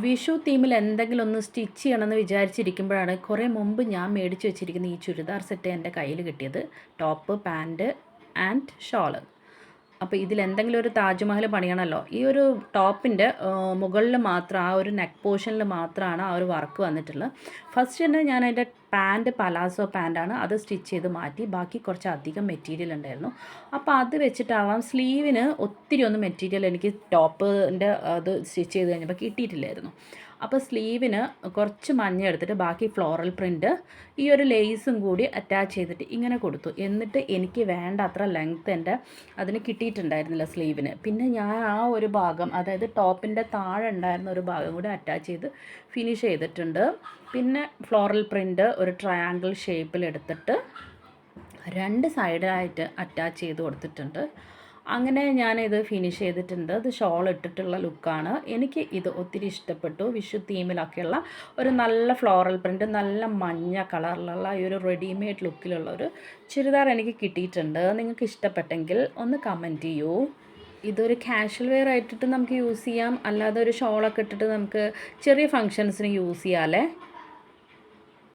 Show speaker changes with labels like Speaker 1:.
Speaker 1: വിഷു തീമിൽ എന്തെങ്കിലും ഒന്ന് സ്റ്റിച്ച് ചെയ്യണമെന്ന് വിചാരിച്ചിരിക്കുമ്പോഴാണ് കുറേ മുമ്പ് ഞാൻ മേടിച്ച് വെച്ചിരിക്കുന്ന ഈ ചുരിദാർ സെറ്റ് എൻ്റെ കയ്യിൽ കിട്ടിയത്. Top, pant and shawl. അപ്പോൾ ഇതിലെന്തെങ്കിലും ഒരു താജ്മഹൽ പണിയണമല്ലോ. ഈ ഒരു ടോപ്പിൻ്റെ മുകളിൽ മാത്രം ആ ഒരു നെക്ക് പോർഷനിൽ മാത്രമാണ് ആ ഒരു വർക്ക് വന്നിട്ടുള്ളത്. ഫസ്റ്റ് തന്നെ ഞാൻ അതിൻ്റെ പാൻറ്റ് പലാസോ പാൻറ്റാണ്, അത് സ്റ്റിച്ച് ചെയ്ത് മാറ്റി. ബാക്കി കുറച്ച് അധികം മെറ്റീരിയൽ ഉണ്ടായിരുന്നു. അപ്പോൾ അത് വെച്ചിട്ടാവാം സ്ലീവിന് ഒത്തിരി ഒന്നും മെറ്റീരിയൽ എനിക്ക് ടോപ്പിൻ്റെ അത് സ്റ്റിച്ച് ചെയ്ത് കഴിഞ്ഞപ്പോൾ കിട്ടിയിട്ടില്ലായിരുന്നു. അപ്പോൾ സ്ലീവിന് കുറച്ച് മഞ്ഞ എടുത്തിട്ട് ബാക്കി ഫ്ലോറൽ പ്രിൻറ്റ് ഈ ഒരു ലേസും കൂടി അറ്റാച്ച് ചെയ്തിട്ട് ഇങ്ങനെ കൊടുത്തു. എന്നിട്ട് എനിക്ക് വേണ്ട അത്ര ലെങ്ത്ത് എൻ്റെ അതിന് കിട്ടിയിട്ടുണ്ടായിരുന്നില്ല സ്ലീവിന്. പിന്നെ ഞാൻ ആ ഒരു ഭാഗം, അതായത് ടോപ്പിൻ്റെ താഴെ ഉണ്ടായിരുന്ന ഒരു ഭാഗം കൂടി അറ്റാച്ച് ചെയ്ത് ഫിനിഷ് ചെയ്തിട്ടുണ്ട്. പിന്നെ ഫ്ലോറൽ പ്രിൻറ്റ് ഒരു ട്രയാങ്കിൾ ഷേപ്പിൽ എടുത്തിട്ട് രണ്ട് സൈഡായിട്ട് അറ്റാച്ച് ചെയ്ത് കൊടുത്തിട്ടുണ്ട്. അങ്ങനെ ഞാനിത് ഫിനിഷ് ചെയ്തിട്ടുണ്ട്. ഇത് ഷോൾ ഇട്ടിട്ടുള്ള ലുക്കാണ്. എനിക്ക് ഇത് ഒത്തിരി ഇഷ്ടപ്പെട്ടു. വിഷു തീമിലൊക്കെയുള്ള ഒരു നല്ല ഫ്ലോറൽ പ്രിൻറ്റ്, നല്ല മഞ്ഞ കളറിലുള്ള ഈ ഒരു റെഡിമെയ്ഡ് ലുക്കിലുള്ള ഒരു ചുരിദാർ എനിക്ക് കിട്ടിയിട്ടുണ്ട്. നിങ്ങൾക്ക് ഇഷ്ടപ്പെട്ടെങ്കിൽ ഒന്ന് കമൻറ്റ് ചെയ്യൂ. ഇതൊരു കാഷ്വൽ വെയർ ആയിട്ടിട്ട് നമുക്ക് യൂസ് ചെയ്യാം, അല്ലാതെ ഒരു ഷോളൊക്കെ ഇട്ടിട്ട് നമുക്ക് ചെറിയ ഫങ്ഷൻസിന് യൂസ് ചെയ്യാമല്ലേ.